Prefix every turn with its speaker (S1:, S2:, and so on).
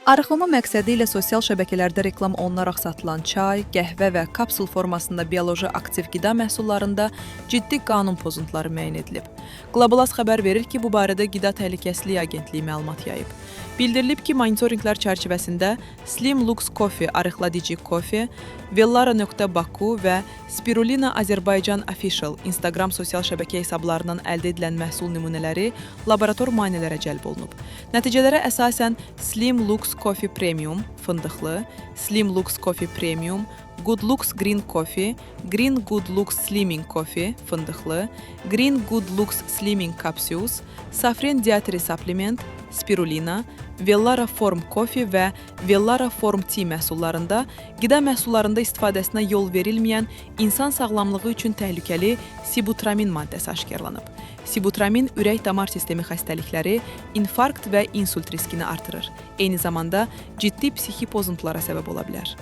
S1: Arıqlama məqsədi ilə sosial şəbəkələrdə reklam olunaraq satılan çay, qəhvə və kapsul formasında bioloji aktiv qida məhsullarında ciddi qanun pozuntuları müəyyən edilib. Qlobal xəbər verir ki, bu barədə Qida Təhlükəsizliyi Agentliyi məlumat yayıb. Bildirilib ki, monitorinqlər çərçivəsində Slim Lux Coffee arıqladıcı kofe, Vellara.baku və Spirulina Azərbaycan Official Instagram sosial şəbəkə hesablarından əldə edilən məhsul nümunələri laborator müayinələrə cəlb olunub. Nəticələrə əsasən Slim Lux Coffee Premium fındıqlı, Slim Lux Coffee Premium, Good Lux Green Coffee, Green Good Lux Slimming Coffee fındıqlı, Green Good Lux Slimming Capsules, Safrin Dietary Supplement, Spirulina, Vellara Form Coffee və Vellara Form Tea məhsullarında qida məhsullarında istifadəsinə yol verilməyən insan sağlamlığı üçün təhlükəli sibutramin maddəsi aşkarlanıb. Sibutramin ürək-damar sistemi xəstəlikləri, infarkt və insult riskini artırır. Eyni zamanda ciddi psixi pozuntulara səbəb ola bilər.